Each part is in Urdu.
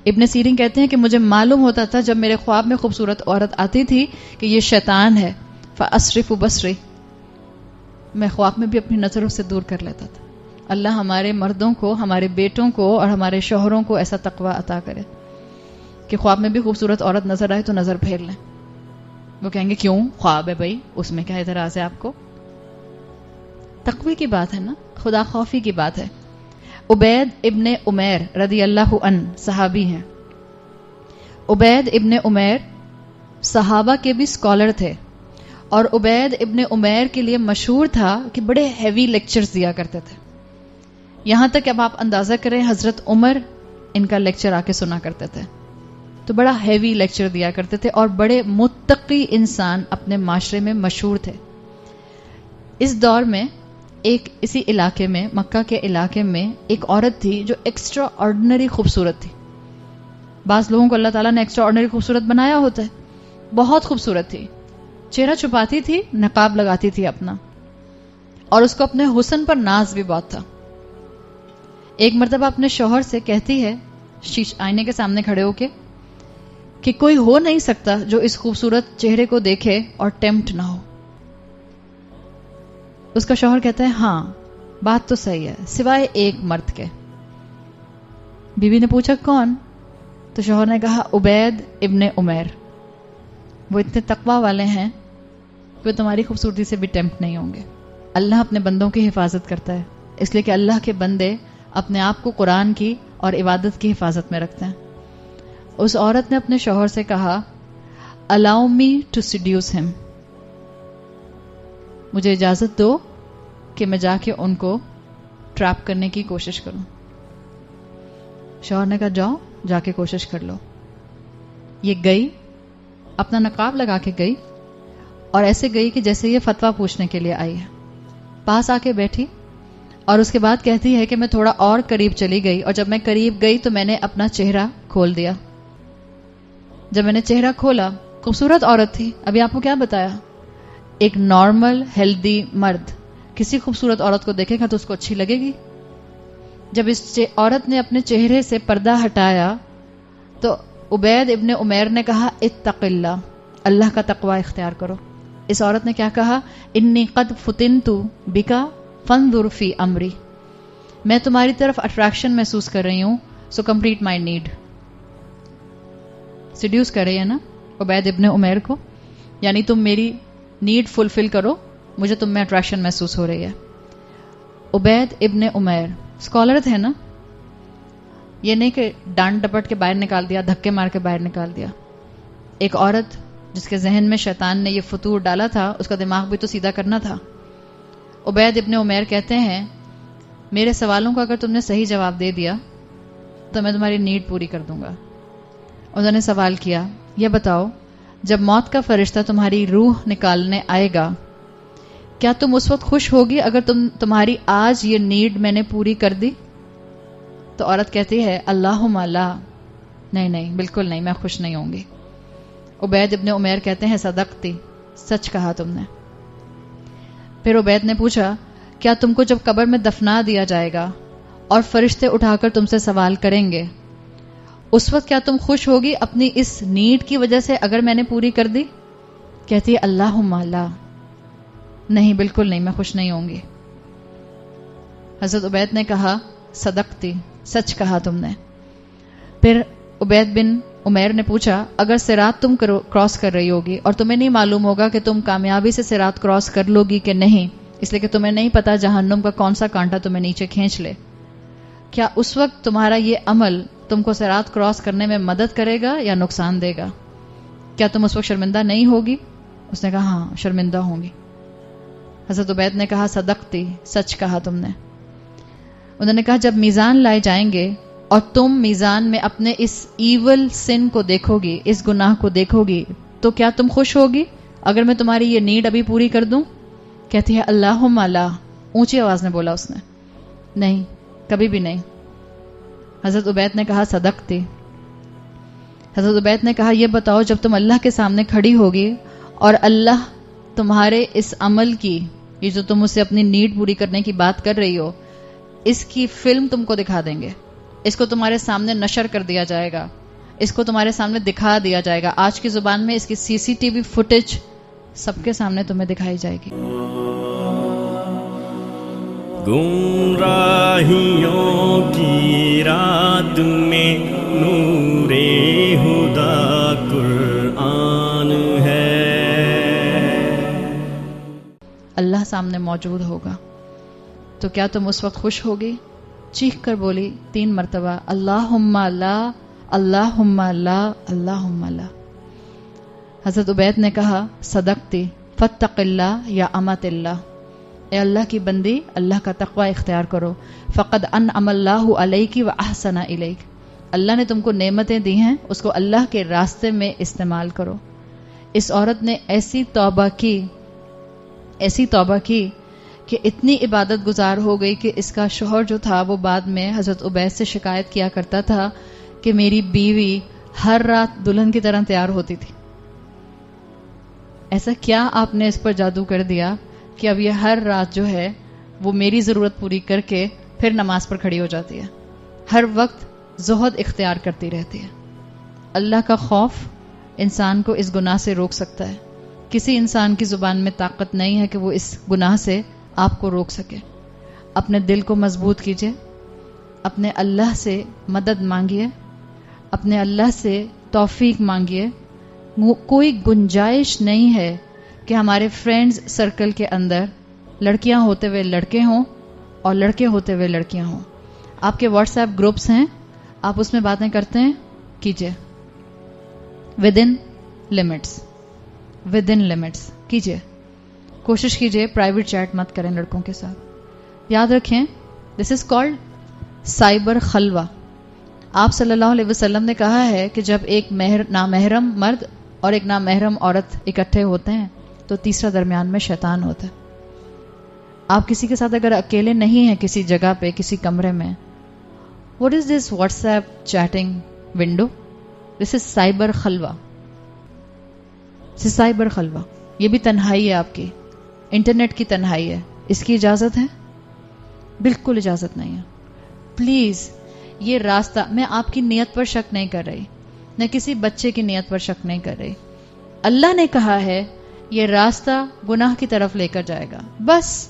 ابن سیرین کہتے ہیں کہ مجھے معلوم ہوتا تھا جب میرے خواب میں خوبصورت عورت آتی تھی کہ یہ شیطان ہے، فاسرف بصری، میں خواب میں بھی اپنی نظروں سے دور کر لیتا تھا. اللہ ہمارے مردوں کو، ہمارے بیٹوں کو اور ہمارے شوہروں کو ایسا تقوی عطا کرے کہ خواب میں بھی خوبصورت عورت نظر آئے تو نظر پھیر لیں. وہ کہیں گے کیوں، خواب ہے بھائی، اس میں کیا اعتراض ہے آپ کو؟ تقوی کی بات ہے نا، خدا خوفی کی بات ہے. عبید ابن عمیر رضی اللہ عنہ صحابی ہیں. عبید ابن عمیر صحابہ کے بھی اسکالر تھے، اور عبید ابن عمیر کے لیے مشہور تھا کہ بڑے ہیوی لیکچرز دیا کرتے تھے. یہاں تک کہ اب آپ اندازہ کریں حضرت عمر ان کا لیکچر آ کے سنا کرتے تھے، تو بڑا ہیوی لیکچر دیا کرتے تھے، اور بڑے متقی انسان اپنے معاشرے میں مشہور تھے. اس دور میں ایک اسی علاقے میں، مکہ کے علاقے میں ایک عورت تھی جو ایکسٹرا آرڈنری خوبصورت تھی. بعض لوگوں کو اللہ تعالیٰ نے ایکسٹرا آرڈنری خوبصورت بنایا ہوتا ہے. بہت خوبصورت تھی، چہرہ چھپاتی تھی، نقاب لگاتی تھی اپنا، اور اس کو اپنے حسن پر ناز بھی بہت تھا. ایک مرتبہ اپنے شوہر سے کہتی ہے آئینے کے سامنے کھڑے ہو کے کہ کوئی ہو نہیں سکتا جو اس خوبصورت چہرے کو دیکھے اور ٹیمپٹ نہ ہو. اس کا شوہر کہتا ہے ہاں بات تو صحیح ہے سوائے ایک مرد کے. بیوی نے پوچھا کون؟ تو شوہر نے کہا عبید ابن عمیر. وہ اتنے تقوی والے ہیں کہ وہ تمہاری خوبصورتی سے بھی ٹیمپٹ نہیں ہوں گے. اللہ اپنے بندوں کی حفاظت کرتا ہے، اس لیے کہ اللہ کے بندے اپنے آپ کو قرآن کی اور عبادت کی حفاظت میں رکھتے ہیں. اس عورت نے اپنے شوہر سے کہا allow me to seduce him، مجھے اجازت دو کہ میں جا کے ان کو ٹریپ کرنے کی کوشش کروں. شوہر نے کہا جاؤ جا کے کوشش کر لو. یہ گئی، اپنا نقاب لگا کے گئی، اور ایسے گئی کہ جیسے یہ فتویٰ پوچھنے کے لیے آئی ہے. پاس آ کے بیٹھی اور اس کے بعد کہتی ہے کہ میں تھوڑا اور قریب چلی گئی، اور جب میں قریب گئی تو میں نے اپنا چہرہ کھول دیا. جب میں نے چہرہ کھولا، خوبصورت عورت تھی. ابھی آپ کو کیا بتایا، ایک نارمل ہیلدی مرد کسی خوبصورت عورت کو دیکھے گا تو اس کو اچھی لگے گی. جب اس عورت نے اپنے چہرے سے پردہ ہٹایا تو عبید ابن عمیر نے کہا اتق اللہ، اللہ کا تقوی اختیار کرو. اس عورت نے کیا کہا، انی قد فتنت بکا فانظر فی امری، میں تمہاری طرف اٹریکشن محسوس کر رہی ہوں، so complete my need. Seduce کر رہی ہے نا عبید ابن عمیر کو، یعنی تم میری نیڈ فلفل کرو، مجھے تم میں اٹریکشن محسوس ہو رہی ہے. عبید ابن عمیر اسکالر تھے نا، یہ نہیں کہ ڈانٹ ڈپٹ کے باہر نکال دیا، دھکے مار کے باہر نکال دیا. ایک عورت جس کے ذہن میں شیطان نے یہ فطور ڈالا تھا، اس کا دماغ بھی تو سیدھا کرنا تھا. عبید ابن عمیر کہتے ہیں میرے سوالوں کا اگر تم نے صحیح جواب دے دیا تو میں تمہاری نیڈ پوری کر دوں گا. انہوں نے سوال کیا یہ بتاؤ جب موت کا فرشتہ تمہاری روح نکالنے آئے گا کیا تم اس وقت خوش ہوگی اگر تمہاری آج یہ نیڈ میں نے پوری کر دی؟ تو عورت کہتی ہے اللہم لا، نہیں بالکل نہیں، میں خوش نہیں ہوں گی. عبید ابن عمیر کہتے ہیں صدقتی، سچ کہا تم نے. پھر عبید نے پوچھا کیا تم کو جب قبر میں دفنا دیا جائے گا اور فرشتے اٹھا کر تم سے سوال کریں گے اس وقت کیا تم خوش ہوگی اپنی اس نیڈ کی وجہ سے اگر میں نے پوری کر دی؟ کہتی ہے اللہم لا، نہیں بالکل نہیں، میں خوش نہیں ہوں گی. حضرت عبید نے کہا صدقتی، سچ کہا تم نے. پھر عبید بن عمیر نے پوچھا اگر صراط تم کراس کر رہی ہوگی اور تمہیں نہیں معلوم ہوگا کہ تم کامیابی سے صراط کراس کر لو گی کہ نہیں، اس لیے کہ تمہیں نہیں پتا جہنم کا کون سا کانٹا تمہیں نیچے کھینچ لے، کیا اس وقت تمہارا یہ عمل تم کو صراط کراس کرنے میں مدد کرے گا یا نقصان دے گا؟ کیا تم اس وقت شرمندہ نہیں ہوگی؟ اس نے کہا ہاں شرمندہ ہوں گی. حضرت عبید نے کہا صدقتی، سچ کہا تم نے. انہوں نے کہا جب میزان لائے جائیں گے اور تم میزان میں اپنے اس ایول سن کو دیکھو گی، اس گناہ کو دیکھو گی، تو کیا تم خوش ہوگی اگر میں تمہاری یہ نیڈ ابھی پوری کر دوں؟ کہتی ہے اللہم لا، اونچی آواز میں بولا اس نے، نہیں کبھی بھی نہیں. حضرت عبید نے کہا صدقتی. حضرت عبید نے کہا یہ بتاؤ جب تم اللہ کے سامنے کھڑی ہوگی اور اللہ تمہارے اس عمل کی، یہ جو تم اسے اپنی نیڈ پوری کرنے کی بات کر رہی ہو، اس کی فلم تم کو دکھا دیں گے، اس کو تمہارے سامنے نشر کر دیا جائے گا, اس کو تمہارے سامنے دکھا دیا جائے گا. آج کی زبان میں اس کی CCTV فوٹیج سب کے سامنے تمہیں دکھائی جائے گی. گمراہیوں کی رات میں نور خدا قرآن ہے. اللہ سامنے موجود ہوگا تو کیا تم اس وقت خوش ہوگی؟ چیخ کر بولی 3 مرتبہ اللہم لا، اللہم لا، اللہم لا. حضرت عبید نے کہا صدقتی فاتق اللہ یا امت اللہ، اے اللہ کی بندی اللہ کا تقوی اختیار کرو. فقد انعم اللہ علیک و احسن الیک، اللہ نے تم کو نعمتیں دی ہیں، اس کو اللہ کے راستے میں استعمال کرو. اس عورت نے ایسی توبہ کی کہ اتنی عبادت گزار ہو گئی کہ اس کا شوہر جو تھا وہ بعد میں حضرت عبید سے شکایت کیا کرتا تھا کہ میری بیوی ہر رات دلہن کی طرح تیار ہوتی تھی. ایسا کیا آپ نے اس پر جادو کر دیا کہ اب یہ ہر رات جو ہے وہ میری ضرورت پوری کر کے پھر نماز پر کھڑی ہو جاتی ہے، ہر وقت زہد اختیار کرتی رہتی ہے. اللہ کا خوف انسان کو اس گناہ سے روک سکتا ہے. کسی انسان کی زبان میں طاقت نہیں ہے کہ وہ اس گناہ سے آپ کو روک سکے. اپنے دل کو مضبوط کیجئے، اپنے اللہ سے مدد مانگیے، اپنے اللہ سے توفیق مانگیے. کوئی گنجائش نہیں ہے کہ ہمارے فرینڈز سرکل کے اندر لڑکیاں ہوتے ہوئے لڑکے ہوں اور لڑکے ہوتے ہوئے لڑکیاں ہوں. آپ کے واٹس ایپ گروپس ہیں، آپ اس میں باتیں کرتے ہیں، کیجئے ود ان لمٹس کیجئے. کوشش کیجئے پرائیویٹ چیٹ مت کریں لڑکوں کے ساتھ. یاد رکھیں دس از کالڈ سائبر خلوہ. آپ صلی اللہ علیہ وسلم نے کہا ہے کہ جب ایک نامحرم مرد اور ایک نامحرم عورت اکٹھے ہوتے ہیں تو تیسرا درمیان میں شیطان ہوتا ہے. آپ کسی کے ساتھ اگر اکیلے نہیں ہیں کسی جگہ پہ کسی کمرے میں، what is this WhatsApp chatting window? This is cyber خلوہ. سائبر خلوہ یہ بھی تنہائی ہے، آپ کی انٹرنیٹ کی تنہائی ہے. اس کی اجازت ہے؟ بالکل اجازت نہیں ہے. پلیز یہ راستہ، میں آپ کی نیت پر شک نہیں کر رہی، نہ کسی بچے کی نیت پر شک نہیں کر رہی. اللہ نے کہا ہے یہ راستہ گناہ کی طرف لے کر جائے گا. بس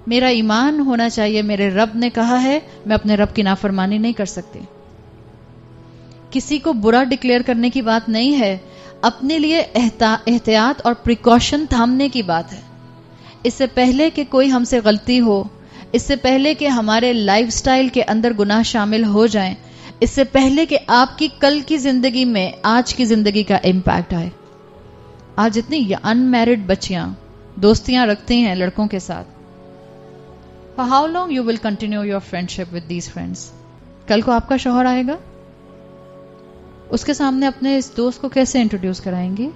میرا ایمان ہونا چاہیے میرے رب نے کہا ہے، میں اپنے رب کی نافرمانی نہیں کر سکتی. کسی کو برا ڈکلیئر کرنے کی بات نہیں ہے، اپنے لیے احتیاط اور پریکاشن تھامنے کی بات ہے. اس سے پہلے کہ کوئی ہم سے غلطی ہو، اس سے پہلے کہ ہمارے لائف سٹائل کے اندر گناہ شامل ہو جائیں، اس سے پہلے کہ آپ کی کل کی زندگی میں آج کی زندگی کا امپیکٹ آئے. آج اتنی ان میرڈ بچیاں دوستیاں رکھتی ہیں لڑکوں کے ساتھ. For how long you will continue your friendship with these friends؟ کل کو آپ کا شوہر آئے گا، اس کے سامنے اپنے اس دوست کو کیسے انٹروڈیوس کرائیں گی؟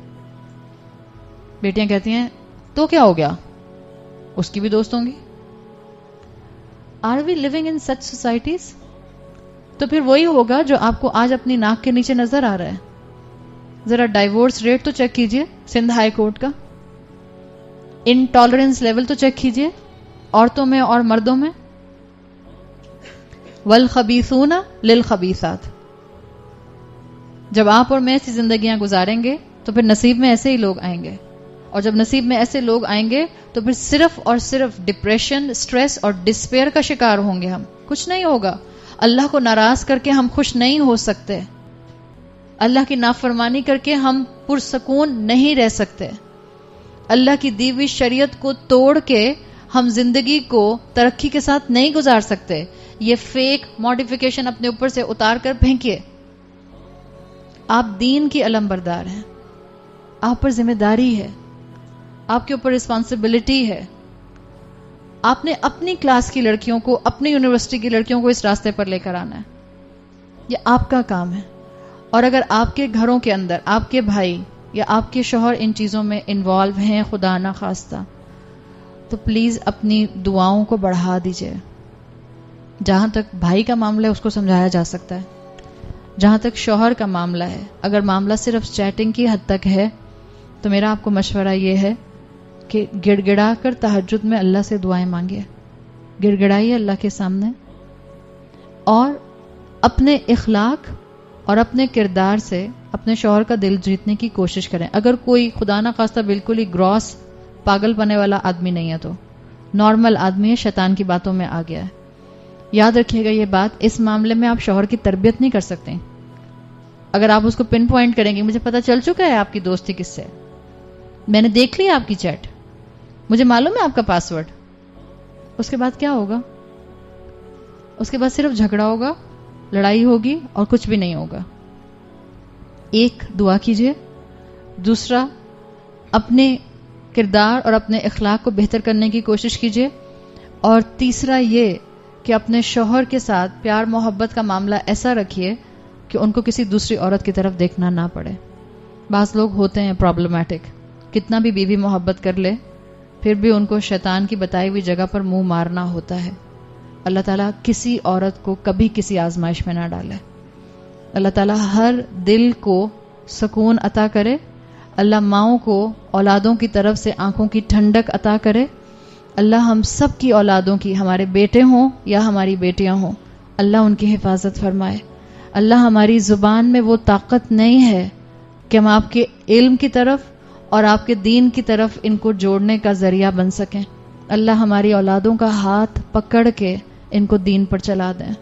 بیٹیاں کہتی ہیں تو کیا ہو گیا، اس کی بھی دوست ہوں گی. Are we living in such societies؟ تو پھر وہی ہوگا جو آپ کو آج اپنی ناک کے نیچے نظر آ رہا ہے. ذرا ڈائیورس ریٹ تو چیک کیجئے سندھ ہائی کورٹ کا. انٹالرنس لیول تو چیک کیجئے عورتوں میں اور مردوں میں. والخبیثون للخبیثات. جب آپ اور میں ایسی زندگیاں گزاریں گے تو پھر نصیب میں ایسے ہی لوگ آئیں گے، اور جب نصیب میں ایسے لوگ آئیں گے تو پھر صرف اور صرف ڈپریشن، سٹریس اور ڈسپیئر کا شکار ہوں گے. ہم کچھ نہیں ہوگا. اللہ کو ناراض کر کے ہم خوش نہیں ہو سکتے. اللہ کی نافرمانی کر کے ہم پرسکون نہیں رہ سکتے. اللہ کی دی ہوئی شریعت کو توڑ کے ہم زندگی کو ترقی کے ساتھ نہیں گزار سکتے. یہ فیک ماڈیفیکیشن اپنے اوپر سے اتار کر پھینکیے. آپ دین کی علم بردار ہیں، آپ پر ذمہ داری ہے، آپ کے اوپر رسپانسبلٹی ہے. آپ نے اپنی کلاس کی لڑکیوں کو، اپنی یونیورسٹی کی لڑکیوں کو اس راستے پر لے کر آنا ہے. یہ آپ کا کام ہے. اور اگر آپ کے گھروں کے اندر آپ کے بھائی یا آپ کے شوہر ان چیزوں میں انوالو ہیں خدا نہ خواستہ، تو پلیز اپنی دعاؤں کو بڑھا دیجئے. جہاں تک بھائی کا معاملہ ہے اس کو سمجھایا جا سکتا ہے. جہاں تک شوہر کا معاملہ ہے، اگر معاملہ صرف چیٹنگ کی حد تک ہے تو میرا آپ کو مشورہ یہ ہے کہ گڑ گڑا کر تہجد میں اللہ سے دعائیں مانگیے. گڑ گڑائیے اللہ کے سامنے، اور اپنے اخلاق اور اپنے کردار سے اپنے شوہر کا دل جیتنے کی کوشش کریں. اگر کوئی خدا نہ خواستہ بالکل ہی گراس پاگل پنے والا آدمی نہیں ہے، تو نارمل آدمی ہے، شیطان کی باتوں میں آ گیا ہے. یاد رکھیے گا یہ بات، اس معاملے میں آپ شوہر کی تربیت نہیں کر سکتے. اگر آپ اس کو پن پوائنٹ کریں گے، مجھے پتا چل چکا ہے آپ کی دوستی کس سے، میں نے دیکھ لی آپ کی چیٹ، مجھے معلوم ہے آپ کا پاسورڈ، اس کے بعد کیا ہوگا؟ اس کے بعد صرف جھگڑا ہوگا، لڑائی ہوگی اور کچھ بھی نہیں ہوگا. ایک، دعا کیجئے. دوسرا، اپنے کردار اور اپنے اخلاق کو بہتر کرنے کی کوشش کیجئے. اور تیسرا یہ کہ اپنے شوہر کے ساتھ پیار محبت کا معاملہ ایسا رکھیے کہ ان کو کسی دوسری عورت کی طرف دیکھنا نہ پڑے. بعض لوگ ہوتے ہیں پرابلمٹک، کتنا بھی بیوی محبت کر لے پھر بھی ان کو شیطان کی بتائی ہوئی جگہ پر منہ مارنا ہوتا ہے. اللہ تعالیٰ کسی عورت کو کبھی کسی آزمائش میں نہ ڈالے. اللہ تعالیٰ ہر دل کو سکون عطا کرے. اللہ ماؤں کو اولادوں کی طرف سے آنکھوں کی ٹھنڈک عطا کرے. اللہ ہم سب کی اولادوں کی، ہمارے بیٹے ہوں یا ہماری بیٹیاں ہوں، اللہ ان کی حفاظت فرمائے. اللہ ہماری زبان میں وہ طاقت نہیں ہے کہ ہم آپ کے علم کی طرف اور آپ کے دین کی طرف ان کو جوڑنے کا ذریعہ بن سکیں. اللہ ہماری اولادوں کا ہاتھ پکڑ کے ان کو دین پر چلا دیں.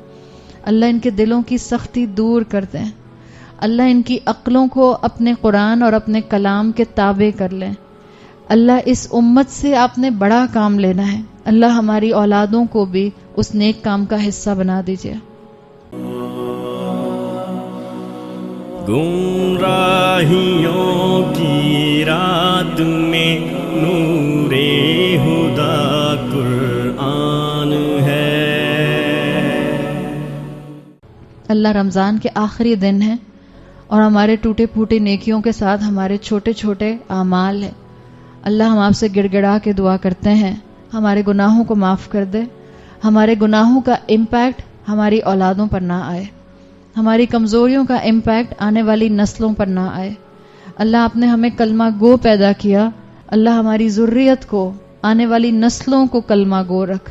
اللہ ان کے دلوں کی سختی دور کر دیں. اللہ ان کی عقلوں کو اپنے قرآن اور اپنے کلام کے تابع کر لیں. اللہ اس امت سے آپ نے بڑا کام لینا ہے. اللہ ہماری اولادوں کو بھی اس نیک کام کا حصہ بنا دیجیے. گمراہیوں کی رات میں نور خدا قرآن ہے. اللہ رمضان کے آخری دن ہیں اور ہمارے ٹوٹے پھوٹے نیکیوں کے ساتھ ہمارے چھوٹے چھوٹے اعمال ہیں. اللہ ہم آپ سے گڑ گڑا کے دعا کرتے ہیں ہمارے گناہوں کو معاف کر دے. ہمارے گناہوں کا امپیکٹ ہماری اولادوں پر نہ آئے. ہماری کمزوریوں کا امپیکٹ آنے والی نسلوں پر نہ آئے. اللہ آپ نے ہمیں کلمہ گو پیدا کیا. اللہ ہماری ذریت کو، آنے والی نسلوں کو کلمہ گو رکھ.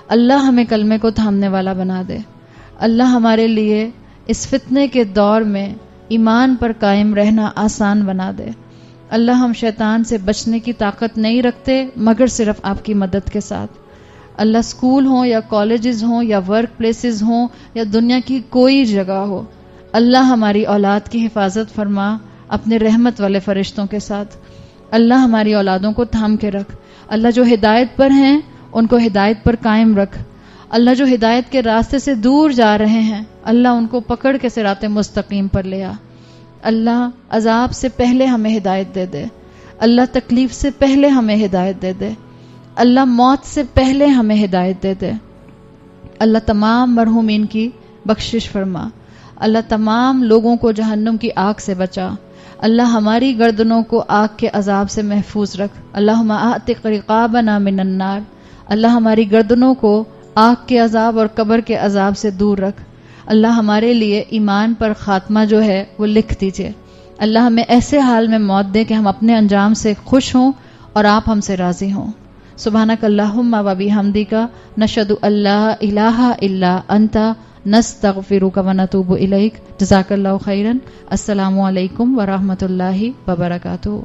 اللہ ہمیں کلمے کو تھامنے والا بنا دے. اللہ ہمارے لیے اس فتنے کے دور میں ایمان پر قائم رہنا آسان بنا دے. اللہ ہم شیطان سے بچنے کی طاقت نہیں رکھتے مگر صرف آپ کی مدد کے ساتھ. اللہ اسکول ہوں یا کالجز ہوں یا ورک پلیسز ہوں یا دنیا کی کوئی جگہ ہو، اللہ ہماری اولاد کی حفاظت فرما اپنے رحمت والے فرشتوں کے ساتھ. اللہ ہماری اولادوں کو تھام کے رکھ. اللہ جو ہدایت پر ہیں ان کو ہدایت پر قائم رکھ. اللہ جو ہدایت کے راستے سے دور جا رہے ہیں اللہ ان کو پکڑ کے صراط مستقیم پر لے آ. اللہ عذاب سے پہلے ہمیں ہدایت دے دے. اللہ تکلیف سے پہلے ہمیں ہدایت دے دے. اللہ موت سے پہلے ہمیں ہدایت دے دے. اللہ تمام مرحومین کی بخشش فرما. اللہ تمام لوگوں کو جہنم کی آگ سے بچا. اللہ ہماری گردنوں کو آگ کے عذاب سے محفوظ رکھ. اللہم اعتق رقابنا من النار. اللہ ہماری گردنوں کو آگ کے عذاب اور قبر کے عذاب سے دور رکھ. اللہ ہمارے لیے ایمان پر خاتمہ جو ہے وہ لکھ دیجئے. اللہ ہمیں ایسے حال میں موت دے کہ ہم اپنے انجام سے خوش ہوں اور آپ ہم سے راضی ہوں. سبحانک اللہم و بحمدک نشہد ان لا الہ الا انت نستغفرک و نتوب الیک. جزاک اللہ خیرا. السلام علیکم ورحمۃ اللہ وبرکاتہ.